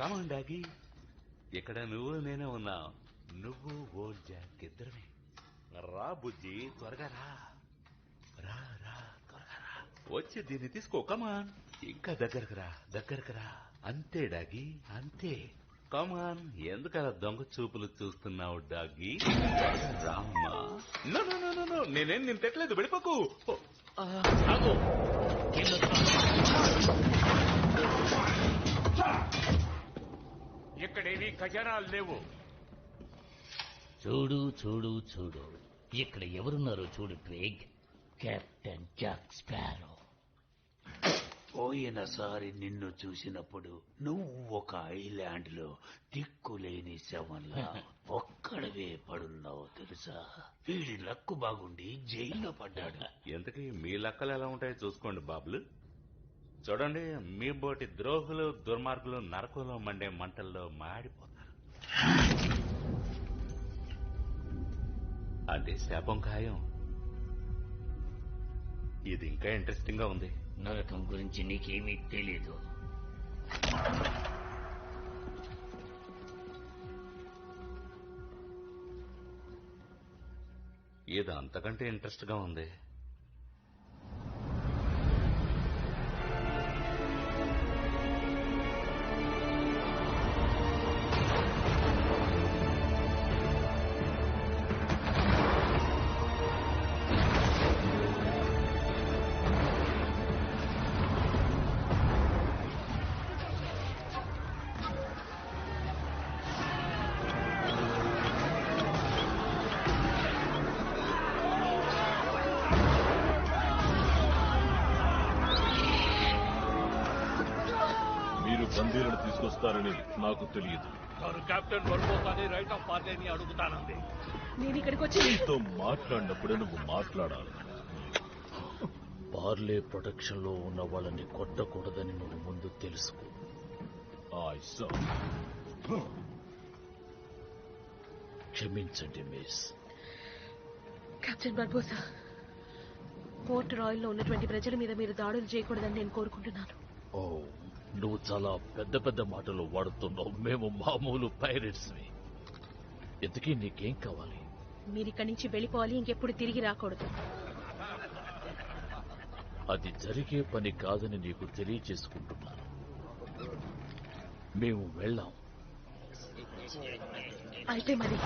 కమాన్ డాగి, ఇక్కడ నువ్వు నేనే ఉన్నావు. నువ్వు ఓల్డ్ జాక్ ఇద్దరమే. రా బుజ్జి, త్వరగా రా. రా రా, త్వరగా రా. వచ్చి దీన్ని తీసుకో. కమాన్, ఇంకా దగ్గరకు రా. అంతే డాగి, అంతే. కమాన్, ఎందుకలా దొంగ చూపులు చూస్తున్నావు డాగి? రామ్మా. నేనేం నేను పెట్టలేదు, వెళ్ళిపోకు. ఇక్కడేవి ఖజానాలు లేవు. చూడు చూడు చూడు, ఇక్కడ ఎవరున్నారో చూడు ట్రేగ్. Captain Jack sparrow. పోయినసారి నిన్ను చూసినప్పుడు నువ్వు ఒక ఐలాండ్ లో దిక్కులేని శవంలా ఒక్కడవే పడున్నావు తెలుసా. వీడి లక్కు బాగుండి జైల్లో పడ్డాడు. ఎంతకీ మీ లక్కలు ఎలా ఉంటాయో చూసుకోండి బాబులు. చూడండి, మీ బోటి ద్రోహులు దుర్మార్గులు నరకంలో మండే మంటల్లో మాడిపోతారు. అంటే శాపం ఖాయం. ఇది ఇంకా ఇంట్రెస్టింగ్ గా ఉంది. నరకం గురించి నీకేమీ తెలీదు. ఇది అంతకంటే ఇంట్రెస్ట్ గా ఉంది. బందీలను తీసుకొస్తారని నాకు తెలియదు. నేను కెప్టెన్ బర్బోసాని రైట్ ఆఫ్ పార్లేని అడుగుతానండి. నేను ఇక్కడికి వచ్చి నీతో మాట్లాడినప్పుడే నువ్వు మాట్లాడాలి. పార్లే ప్రొటెక్షన్ లో ఉన్న వాళ్ళని కొట్టకూడదని నువ్వు ముందు తెలుసుకో. క్షమించండి మిస్. కెప్టెన్ బర్బోసా, పోర్ట్ రాయల్ లో ఉన్నటువంటి ప్రజల మీద మీరు దాడులు చేయకూడదని నేను కోరుకుంటున్నాను. ఓ, నువ్వు చాలా పెద్ద పెద్ద మాటలు వాడుతున్నావు. మేము మామూలు పైరేట్స్. ఎందుకీ నీకేం కావాలి? మీరిక్కడి నుంచి వెళ్ళిపోవాలి, ఇంకెప్పుడు తిరిగి రాకూడదు. అది జరిగే పని కాదని నీకు తెలియచేసుకుంటున్నాను. మేము వెళ్ళాం. అయితే మరి